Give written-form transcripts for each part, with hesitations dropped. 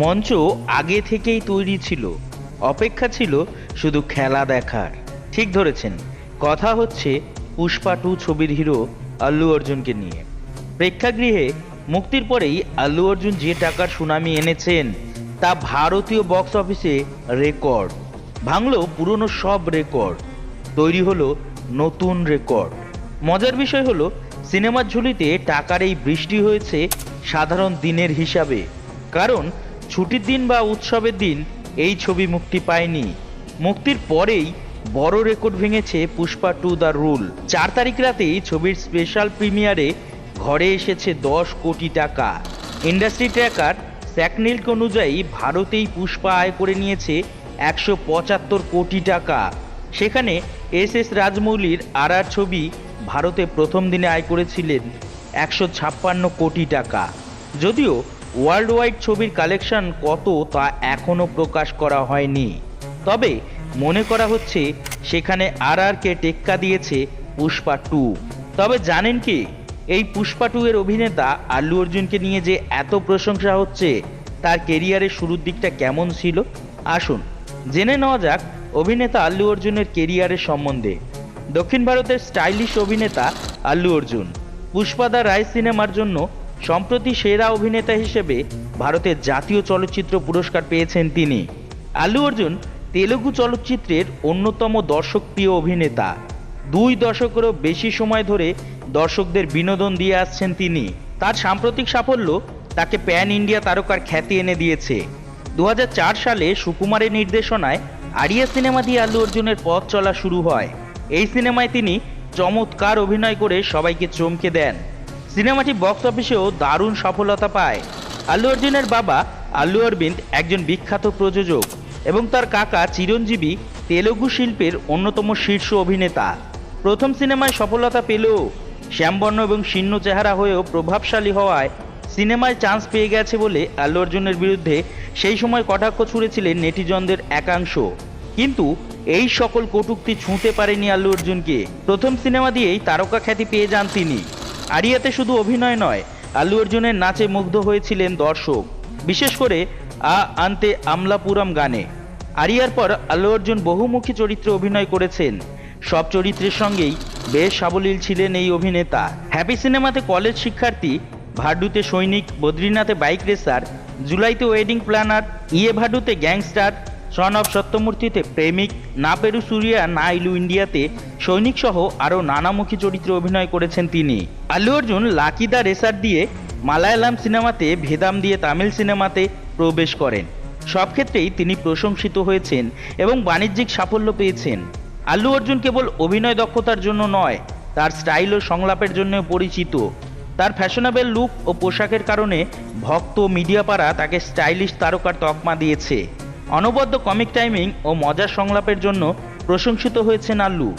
মঞ্চ আগে থেকেই তৈরি ছিল, অপেক্ষা ছিল শুধু খেলা দেখার। ঠিক ধরেছেন, কথা হচ্ছে পুষ্পা 2 ছবির হিরো আল্লু অর্জুনকে নিয়ে। প্রেক্ষাগৃহে মুক্তির পরেই আল্লু অর্জুন যে টাকার সুনামি এনেছেন তা ভারতীয় বক্স অফিসে রেকর্ড ভাঙল। পুরনো সব রেকর্ড, তৈরি হলো নতুন রেকর্ড। মজার বিষয় হলো সিনেমার ঝুলিতে টাকার এই বৃষ্টি হয়েছে সাধারণ দিনের হিসাবে, কারণ ছুটির দিন বা উৎসবের দিন এই ছবি মুক্তি পায়নি। মুক্তির পরেই বড় রেকর্ড ভেঙেছে পুষ্পা 2 দ্য রুল। 4 তারিখ রাতেই ছবির স্পেশাল প্রিমিয়ারে ঘরে এসেছে 10 কোটি টাকা। ইন্ডাস্ট্রি ট্র্যাকার স্যাকনিল্ক অনুযায়ী ভারতেই পুষ্পা আয় করে নিয়েছে 175 কোটি টাকা। সেখানে এস রাজমৌলির আর ছবি ভারতে প্রথম দিনে আয় করেছিলেন 156 কোটি টাকা। যদিও ওয়ার্ল্ড ওয়াইড ছবির কালেকশন কত তা এখনও প্রকাশ করা হয়নি, তবে মনে করা হচ্ছে সেখানে কে টেক্কা দিয়েছে পুষ্পা 2। তবে জানেন কি, এই পুষ্পা 2 এর অভিনেতা আল্লু অর্জুনকে নিয়ে যে এত প্রশংসা হচ্ছে তার কেরিয়ারের শুরুর দিকটা কেমন ছিল? আসুন জেনে নেওয়া যাক অভিনেতা আল্লু অর্জুনের কেরিয়ারের সম্বন্ধে। দক্ষিণ ভারতের স্টাইলিশ অভিনেতা আল্লু অর্জুন পুষ্পা দ্য রাইজ সিনেমার জন্য সম্প্রতি সেরা অভিনেতা হিসেবে ভারতের জাতীয় চলচ্চিত্র পুরস্কার পেয়েছেন তিনি। আল্লু অর্জুন তেলুগু চলচ্চিত্রের অন্যতম দর্শকপ্রিয় অভিনেতা। 2 দশকেরও বেশি সময় ধরে দর্শকদের বিনোদন দিয়ে আসছেন তিনি। তার সাম্প্রতিক সাফল্য তাকে প্যান ইন্ডিয়া তারকার খ্যাতি এনে দিয়েছে। 2004 সালে সুকুমারের নির্দেশনায় আরিয়া সিনেমা দিয়ে আল্লু অর্জুনের পথ চলা শুরু হয়। এই সিনেমায় তিনি চমৎকার অভিনয় করে সবাইকে চমকে দেন। সিনেমাটি বক্স অফিসেও দারুণ সফলতা পায়। আল্লু অর্জুনের বাবা আল্লু অরবিন্দ একজন বিখ্যাত প্রযোজক এবং তার কাকা চিরঞ্জীবী তেলুগু শিল্পের অন্যতম শীর্ষ অভিনেতা। প্রথম সিনেমায় সফলতা পেলেও শ্যামবর্ণ এবং শীর্ণ চেহারা হয়েও প্রভাবশালী হওয়ায় সিনেমায় চান্স পেয়ে গেছে বলে আল্লু অর্জুনের বিরুদ্ধে সেই সময় কটাক্ষ ছুড়েছিলেন নেটিজনদের একাংশ। কিন্তু এই সকল কটূক্তি ছুঁতে পারেনি আল্লু অর্জুনকে। প্রথম সিনেমা দিয়েই তারকা খ্যাতি পেয়ে যান তিনি। আরিয়াতে শুধু অভিনয় নয়, আল্লু অর্জুনের নাচে মুগ্ধ হয়েছিলেন দর্শক, বিশেষ করে আন্তে আমলাপুরম গানে। আরিয়ার পর আল্লু অর্জুন বহুমুখী চরিত্রে অভিনয় করেছেন। সব চরিত্রের সঙ্গেই বেশ সাবলীল ছিলেন এই অভিনেতা। হ্যাপি সিনেমাতে কলেজ শিক্ষার্থী, ভাড্ডুতে সৈনিক, বদ্রীনাথে বাইক রেসার, জুলাইতে ওয়েডিং প্ল্যানার, ইয়ে ভাড্ডুতে গ্যাংস্টার, সন অফ সত্যমূর্তিতে প্রেমিক, না পেরু সুরিয়া না ইলু ইন্ডিয়াতে সৈনিক সহ আরও নানামুখী চরিত্রে অভিনয় করেছেন তিনি। Allu Arjun lucky the racer দিয়ে মালায়ালাম সিনেমাতে, ভেদাম দিয়ে তামিল সিনেমাতে প্রবেশ করেন। সব ক্ষেত্রেই তিনি প্রশংসিত হয়েছেন এবং বাণিজ্যিক সাফল্য পেয়েছেন। আল্লু অর্জুন কেবল অভিনয় দক্ষতার জন্য নয়, তার স্টাইল ও সংলাপের জন্য পরিচিত। তার ফ্যাশনেবল লুক ও পোশাকের কারণে ভক্ত মিডিয়া পাড়া তাকে স্টাইলিশ তারকার তকমা দিয়েছে। অনবদ্য কমিক টাইমিং ও মজার সংলাপের জন্য প্রশংসিত হয়েছেন আল্লু।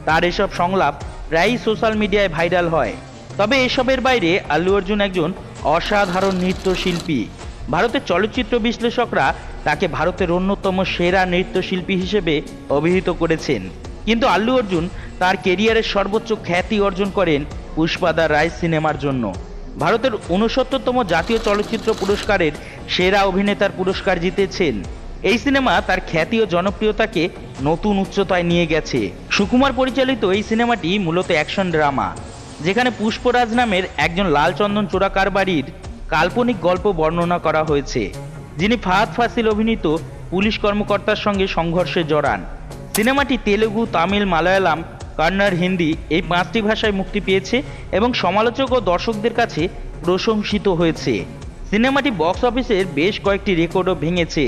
তার এসব সংলাপ প্রায়ই সোশ্যাল মিডিয়ায় ভাইরাল হয়। তবে এসবের বাইরে আল্লু অর্জুন একজন অসাধারণ নৃত্যশিল্পী। ভারতের চলচ্চিত্র বিশ্লেষকরা তাকে ভারতের অন্যতম সেরা নৃত্যশিল্পী হিসেবে অভিহিত করেছেন। কিন্তু আল্লু অর্জুন তার কেরিয়ারের সর্বোচ্চ খ্যাতি অর্জন করেন পুষ্পা দ্য রাইজ সিনেমার জন্য। ভারতের 69তম জাতীয় চলচ্চিত্র পুরস্কারের সেরা অভিনেতার পুরস্কার জিতেছেন। এই সিনেমা তার খ্যাতি ও জনপ্রিয়তাকে নতুন উচ্চতায় নিয়ে গেছে। সুকুমার পরিচালিত এই সিনেমাটি মূলত অ্যাকশন ড্রামা, যেখানে পুষ্পরাজ নামের একজন লালচন্দন চোরা কারবারির কাল্পনিক গল্প বর্ণনা করা হয়েছে, যিনি ফাহাদ ফাসিল অভিনীত পুলিশ কর্মকর্তার সঙ্গে সংঘর্ষে জড়ান। সিনেমাটি তেলুগু, তামিল, মালায়ালাম, কন্নড়, হিন্দি এই 5টি ভাষায় মুক্তি পেয়েছে এবং সমালোচক ও দর্শকদের কাছে প্রশংসিত হয়েছে। সিনেমাটি বক্স অফিসের বেশ কয়েকটি রেকর্ডও ভেঙেছে।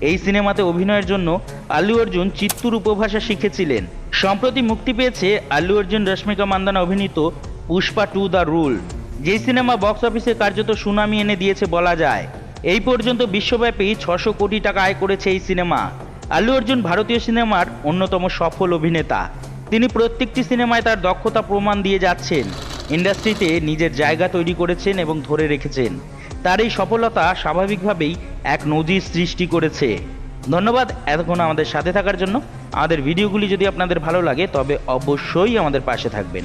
এই সিনেমাতে অভিনয়ের জন্য আল্লু অর্জুন চিত্তুর উপভাষা শিখেছিলেন। সম্প্রতি মুক্তি পেয়েছে আল্লু অর্জুন রশ্মিকা মান্দানা অভিনীত পুষ্পা 2 দ্য রুল, যে সিনেমা বক্স অফিসে কার্যত সুনামি এনে দিয়েছে বলা যায়। এই পর্যন্ত বিশ্বব্যাপী 600 কোটি টাকা আয় করেছে এই সিনেমা। আল্লু অর্জুন ভারতীয় সিনেমার অন্যতম সফল অভিনেতা। তিনি প্রত্যেকটি সিনেমায় তার দক্ষতা প্রমাণ দিয়ে যাচ্ছেন, ইন্ডাস্ট্রিতে নিজের জায়গা তৈরি করেছেন এবং ধরে রেখেছেন। তার এই সফলতা স্বাভাবিকভাবেই এক নজির সৃষ্টি করেছে। ধন্যবাদ এতক্ষণ আমাদের সাথে থাকার জন্য। আমাদের ভিডিওগুলি যদি আপনাদের ভালো লাগে তবে অবশ্যই আমাদের পাশে থাকবেন।